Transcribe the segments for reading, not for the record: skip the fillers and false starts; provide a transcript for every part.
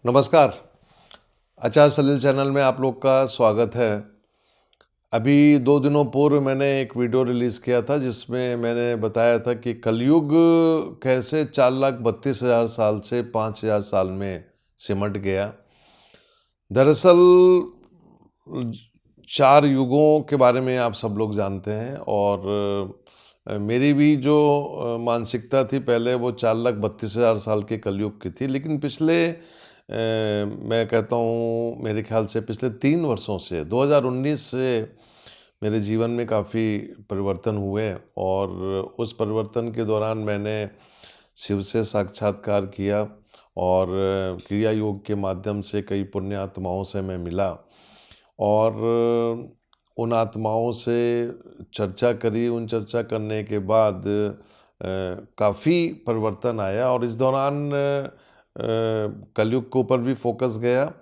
नमस्कार। आचार सलील चैनल में आप लोग का स्वागत है। अभी 2 दिनों पूर्व मैंने एक वीडियो रिलीज़ किया था जिसमें मैंने बताया था कि कलयुग कैसे 4,32,000 साल से 5,000 साल में सिमट गया। दरअसल 4 युगों के बारे में आप सब लोग जानते हैं और मेरी भी जो मानसिकता थी पहले वो 4,32,000 साल के कलयुग की थी। लेकिन पिछले मैं कहता हूँ मेरे ख्याल से पिछले 3 वर्षों से 2019 से मेरे जीवन में काफ़ी परिवर्तन हुए और उस परिवर्तन के दौरान मैंने शिव से साक्षात्कार किया और क्रिया योग के माध्यम से कई पुण्य आत्माओं से मैं मिला और उन आत्माओं से चर्चा करी। उन चर्चा करने के बाद काफ़ी परिवर्तन आया और इस दौरान कलयुग के ऊपर भी फोकस गया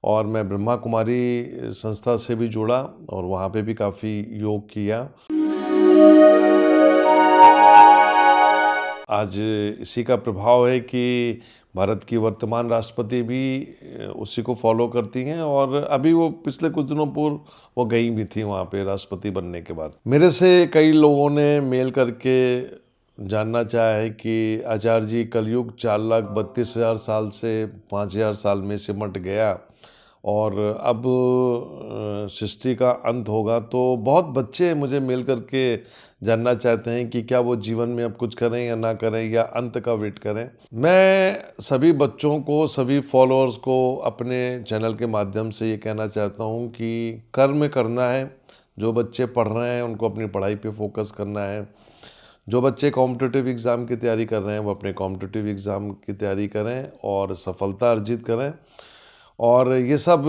और मैं ब्रह्मा कुमारी संस्था से भी जुड़ा और वहाँ पे भी काफ़ी योग किया। आज इसी का प्रभाव है कि भारत की वर्तमान राष्ट्रपति भी उसी को फॉलो करती हैं और अभी वो पिछले कुछ दिनों पूर्व वो गई भी थी वहाँ पे राष्ट्रपति बनने के बाद। मेरे से कई लोगों ने मेल करके जानना चाहा है कि आचार्य जी कलयुग 4,32,000 साल से 5,000 साल में सिमट गया और अब सृष्टि का अंत होगा। तो बहुत बच्चे मुझे मेल करके जानना चाहते हैं कि क्या वो जीवन में अब कुछ करें या ना करें या अंत का वेट करें। मैं सभी बच्चों को, सभी फॉलोअर्स को अपने चैनल के माध्यम से ये कहना चाहता हूँ कि कर्म करना है। जो बच्चे पढ़ रहे हैं उनको अपनी पढ़ाई पे फोकस करना है। जो बच्चे कॉम्पिटिटिव एग्ज़ाम की तैयारी कर रहे हैं वो अपने कॉम्पिटिटिव एग्ज़ाम की तैयारी करें और सफलता अर्जित करें। और ये सब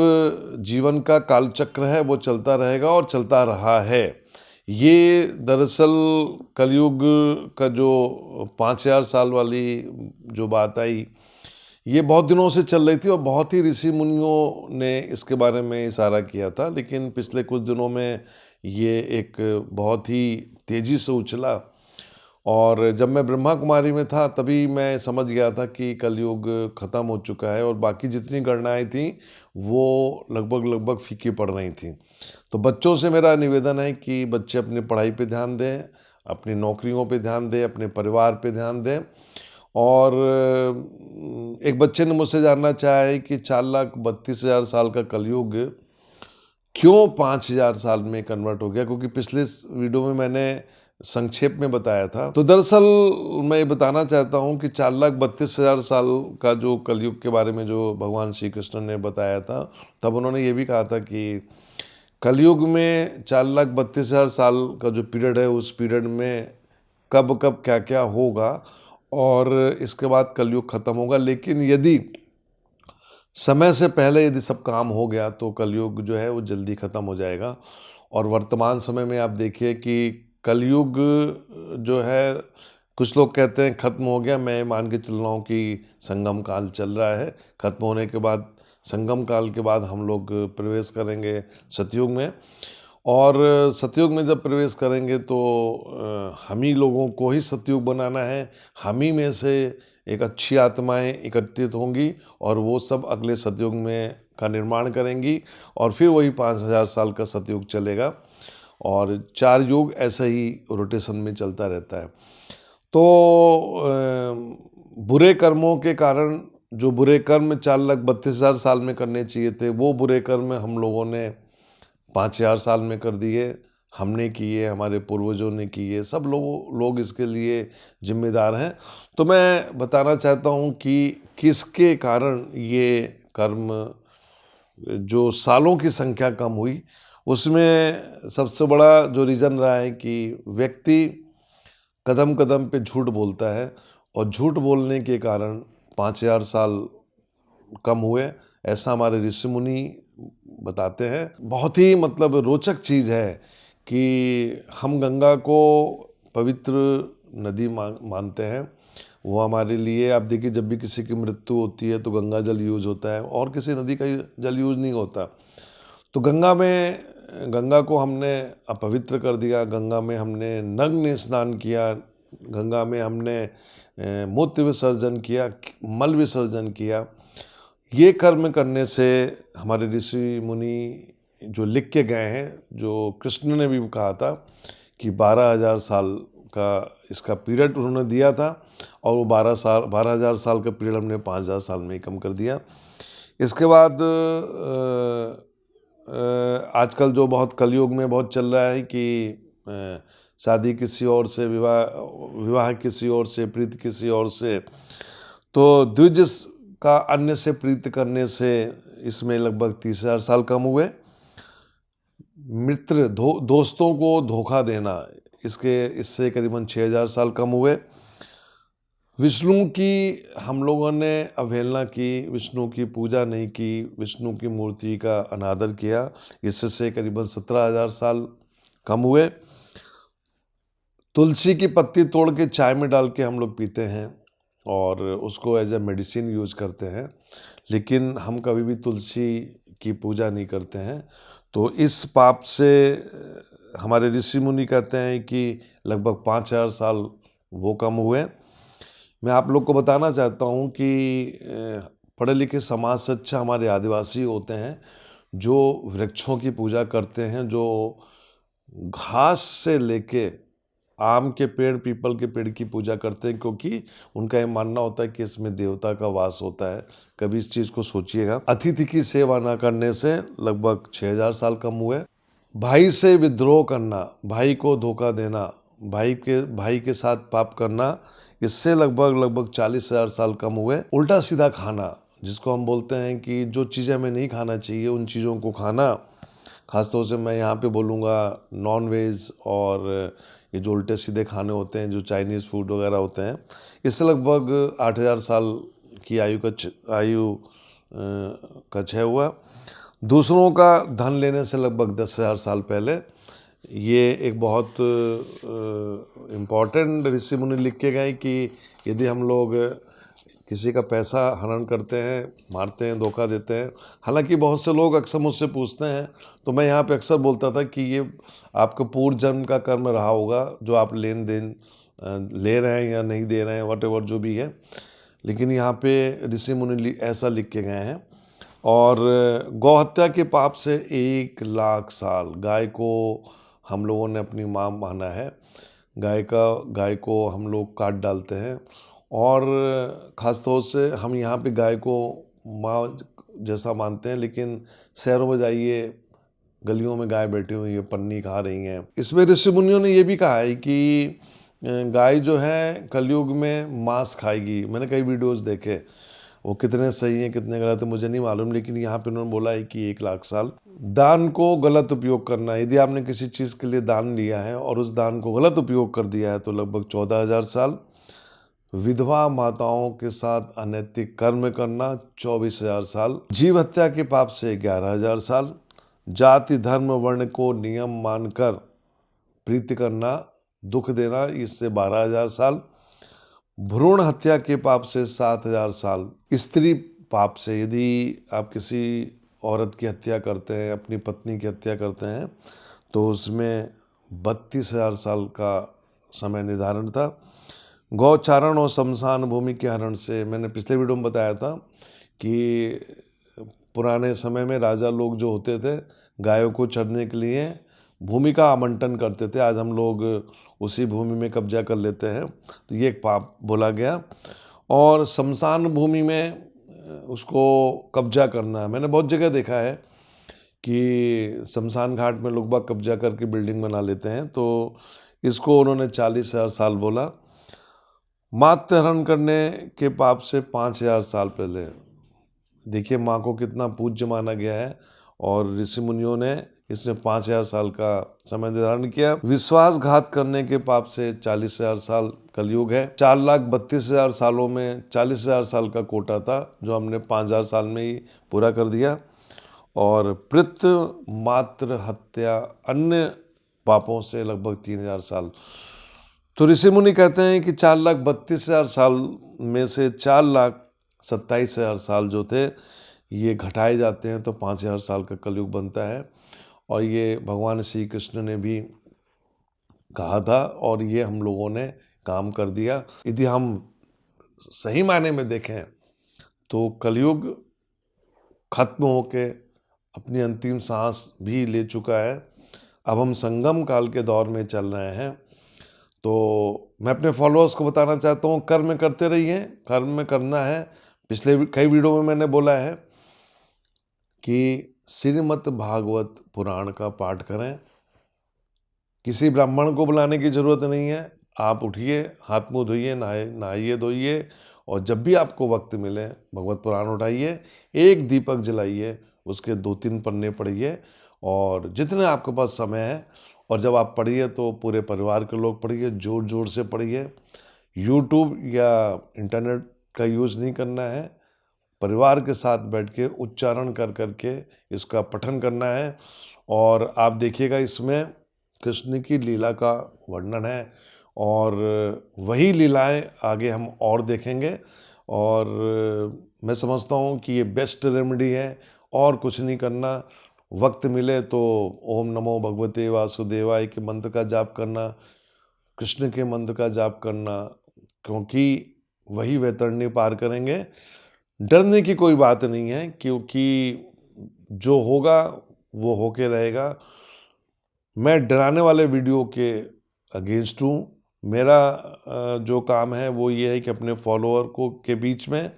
जीवन का कालचक्र है, वो चलता रहेगा और चलता रहा है। ये दरअसल कलयुग का जो 5,000 साल वाली जो बात आई, ये बहुत दिनों से चल रही थी और बहुत ही ऋषि मुनियों ने इसके बारे में इशारा किया था। लेकिन पिछले कुछ दिनों में ये एक बहुत ही तेज़ी से उछला और जब मैं ब्रह्मा कुमारी में था तभी मैं समझ गया था कि कलयुग ख़त्म हो चुका है और बाकी जितनी गणनाएं थीं वो लगभग फीकी पड़ रही थीं। तो बच्चों से मेरा निवेदन है कि बच्चे अपनी पढ़ाई पे ध्यान दें, अपनी नौकरियों पे ध्यान दें, अपने परिवार पे ध्यान दें। और एक बच्चे ने मुझसे जानना चाहा है कि 4,32,000 साल का कलयुग क्यों 5,000 साल में कन्वर्ट हो गया, क्योंकि पिछले वीडियो में मैंने संक्षेप में बताया था। तो दरअसल मैं ये बताना चाहता हूँ कि 4,32,000 साल का जो कलयुग के बारे में जो भगवान श्री कृष्ण ने बताया था, तब उन्होंने ये भी कहा था कि कलयुग में 4,32,000 साल का जो पीरियड है उस पीरियड में कब कब क्या क्या होगा और इसके बाद कलयुग ख़त्म होगा। लेकिन यदि समय से पहले यदि सब काम हो गया तो कलयुग जो है वो जल्दी ख़त्म हो जाएगा। और वर्तमान समय में आप देखिए कि कलयुग जो है, कुछ लोग कहते हैं ख़त्म हो गया, मैं मान के चल रहा हूँ कि संगम काल चल रहा है। ख़त्म होने के बाद, संगम काल के बाद हम लोग प्रवेश करेंगे सतयुग में और सतयुग में जब प्रवेश करेंगे तो हम ही लोगों को ही सतयुग बनाना है। हम ही में से एक अच्छी आत्माएं एकत्रित होंगी और वो सब अगले सतयुग में का निर्माण करेंगी और फिर वही 5,000 साल का सतयुग चलेगा और 4 युग ऐसे ही रोटेशन में चलता रहता है। तो बुरे कर्मों के कारण, जो बुरे कर्म 4,32,000 साल में करने चाहिए थे, वो बुरे कर्म हम लोगों ने 5,000 साल में कर दिए। हमने किए, हमारे पूर्वजों ने किए, सब लोग इसके लिए जिम्मेदार हैं। तो मैं बताना चाहता हूँ कि किसके कारण ये कर्म, जो सालों की संख्या कम हुई, उसमें सबसे बड़ा जो रीज़न रहा है कि व्यक्ति कदम कदम पे झूठ बोलता है और झूठ बोलने के कारण 5,000 साल कम हुए, ऐसा हमारे ऋषि मुनि बताते हैं। बहुत ही मतलब रोचक चीज़ है कि हम गंगा को पवित्र नदी मानते हैं। वो हमारे लिए, आप देखिए जब भी किसी की मृत्यु होती है तो गंगा जल यूज़ होता है और किसी नदी का जल यूज़ नहीं होता। तो गंगा को हमने अपवित्र कर दिया, गंगा में हमने नग्न स्नान किया, गंगा में हमने मूत्र विसर्जन किया, मल विसर्जन किया। ये कर्म करने से हमारे ऋषि मुनि जो लिख के गए हैं, जो कृष्ण ने भी कहा था कि 12,000 साल का इसका पीरियड उन्होंने दिया था, और वो 12,000 साल का पीरियड हमने 5,000 साल में ही कम कर दिया। इसके बाद आजकल जो बहुत कलयुग में बहुत चल रहा है कि शादी किसी और से, विवाह किसी और से, प्रीति किसी और से, तो द्विज का अन्य से प्रीति करने से इसमें लगभग 30,000 साल कम हुए। मित्र दोस्तों को धोखा देना, इससे करीबन 6,000 साल कम हुए। विष्णु की हम लोगों ने अवहेलना की, विष्णु की पूजा नहीं की, विष्णु की मूर्ति का अनादर किया, इससे करीबन 17,000 साल कम हुए। तुलसी की पत्ती तोड़ के चाय में डाल के हम लोग पीते हैं और उसको एज ए मेडिसिन यूज करते हैं, लेकिन हम कभी भी तुलसी की पूजा नहीं करते हैं। तो इस पाप से हमारे ऋषि मुनि कहते हैं कि लगभग 5,000 साल वो कम हुए। मैं आप लोग को बताना चाहता हूँ कि पढ़े लिखे समाज से अच्छा हमारे आदिवासी होते हैं, जो वृक्षों की पूजा करते हैं, जो घास से लेके आम के पेड़, पीपल के पेड़ की पूजा करते हैं, क्योंकि उनका ये मानना होता है कि इसमें देवता का वास होता है। कभी इस चीज़ को सोचिएगा। अतिथि की सेवा न करने से लगभग 6,000 साल कम हुए। भाई से विद्रोह करना, भाई को धोखा देना, भाई के साथ पाप करना, इससे लगभग 40,000 साल कम हुए। उल्टा सीधा खाना, जिसको हम बोलते हैं कि जो चीज़ें हमें नहीं खाना चाहिए उन चीज़ों को खाना, खासतौर से मैं यहाँ पे बोलूँगा नॉन वेज और ये जो उल्टे सीधे खाने होते हैं, जो चाइनीज़ फूड वगैरह होते हैं, इससे लगभग 8,000 साल की आयु का क्षय हुआ। दूसरों का धन लेने से लगभग 10,000 साल पहले, ये एक बहुत इम्पॉर्टेंट ऋषि मुनि लिख के गए कि यदि हम लोग किसी का पैसा हरण करते हैं, मारते हैं, धोखा देते हैं, हालांकि बहुत से लोग अक्सर मुझसे पूछते हैं, तो मैं यहाँ पे अक्सर बोलता था कि ये आपका पूर्व जन्म का कर्म रहा होगा, जो आप लेन देन ले रहे हैं या नहीं दे रहे हैं, वट जो भी है। लेकिन यहाँ पे ऋषि मुनि ऐसा लिख के गए हैं। और गौ हत्या के पाप से 1,00,000 साल, गाय को हम लोगों ने अपनी माँ माना है। गाय को हम लोग काट डालते हैं, और ख़ास तौर से हम यहाँ पे गाय को माँ जैसा मानते हैं, लेकिन शहरों में जाइए, गलियों में गाय बैठी हुई है, पन्नी खा रही हैं। इसमें ऋषि मुनियों ने ये भी कहा है कि गाय जो है कलयुग में मांस खाएगी। मैंने कई वीडियोस देखे, वो कितने सही हैं कितने गलत है मुझे नहीं मालूम, लेकिन यहाँ पे उन्होंने बोला है कि 1,00,000 साल। दान को गलत उपयोग करना, यदि आपने किसी चीज़ के लिए दान लिया है और उस दान को गलत उपयोग कर दिया है, तो लगभग 14,000 साल। विधवा माताओं के साथ अनैतिक कर्म करना 24,000 साल। जीव हत्या के पाप से 11,000 साल। जाति धर्म वर्ण को नियम मानकर प्रीति करना, दुख देना, इससे 12,000 साल। भ्रूण हत्या के पाप से 7,000 साल। स्त्री पाप से, यदि आप किसी औरत की हत्या करते हैं, अपनी पत्नी की हत्या करते हैं, तो उसमें 32,000 साल का समय निर्धारण था। गौचारण और शमशान भूमि के हरण से, मैंने पिछले वीडियो में बताया था कि पुराने समय में राजा लोग जो होते थे, गायों को चरने के लिए भूमि का आवंटन करते थे। आज हम लोग उसी भूमि में कब्जा कर लेते हैं, तो ये एक पाप बोला गया। और शमशान भूमि में उसको कब्जा करना, मैंने बहुत जगह देखा है कि शमशान घाट में लोग बाग कब्जा करके बिल्डिंग बना लेते हैं, तो इसको उन्होंने 40,000 साल बोला। मातृ हरण करने के पाप से 5,000 साल पहले। देखिए माँ को कितना पूज्य माना गया है, और ऋषि मुनियों ने इसमें 5,000 साल का समय निर्धारण किया। विश्वासघात करने के पाप से 40,000 साल कलयुग है। 4,32,000 सालों में 40,000 साल का कोटा था, जो हमने 5,000 साल में ही पूरा कर दिया। और पितृ मातृ हत्या अन्य पापों से लगभग 3,000 साल। तो ऋषि मुनि कहते हैं कि 4,32,000 साल में से 4,27,000 साल जो थे, ये घटाए जाते हैं तो 5,000 साल का कलयुग बनता है। और ये भगवान श्री कृष्ण ने भी कहा था, और ये हम लोगों ने काम कर दिया। यदि हम सही मायने में देखें तो कलयुग खत्म होके अपनी अंतिम सांस भी ले चुका है। अब हम संगम काल के दौर में चल रहे हैं। तो मैं अपने फॉलोअर्स को बताना चाहता हूँ, कर्म करते रहिए, कर्म में करना है। पिछले कई वीडियो में मैंने बोला है कि श्रीमद् भागवत पुराण का पाठ करें। किसी ब्राह्मण को बुलाने की ज़रूरत नहीं है। आप उठिए, हाथ मुंह धोइए, नहाइए धोइए, और जब भी आपको वक्त मिले भगवत पुराण उठाइए, एक दीपक जलाइए, उसके 2-3 पन्ने पढ़िए, और जितने आपके पास समय है, और जब आप पढ़िए तो पूरे परिवार के लोग पढ़िए, जोर जोर से पढ़िए। यूट्यूब या इंटरनेट का यूज़ नहीं करना है, परिवार के साथ बैठ के उच्चारण कर करके इसका पठन करना है। और आप देखिएगा इसमें कृष्ण की लीला का वर्णन है, और वही लीलाएं आगे हम और देखेंगे। और मैं समझता हूँ कि ये बेस्ट रेमेडी है, और कुछ नहीं करना। वक्त मिले तो ओम नमो भगवते वासुदेवाय के मंत्र का जाप करना, कृष्ण के मंत्र का जाप करना, क्योंकि वही वैतरणी पार करेंगे। डरने की कोई बात नहीं है, क्योंकि जो होगा वो होके रहेगा। मैं डराने वाले वीडियो के अगेंस्ट हूँ। मेरा जो काम है वो ये है कि अपने फॉलोअर को के बीच में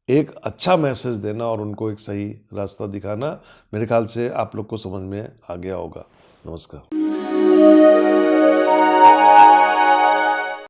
एक अच्छा मैसेज देना और उनको एक सही रास्ता दिखाना। मेरे ख्याल से आप लोग को समझ में आ गया होगा। नमस्कार।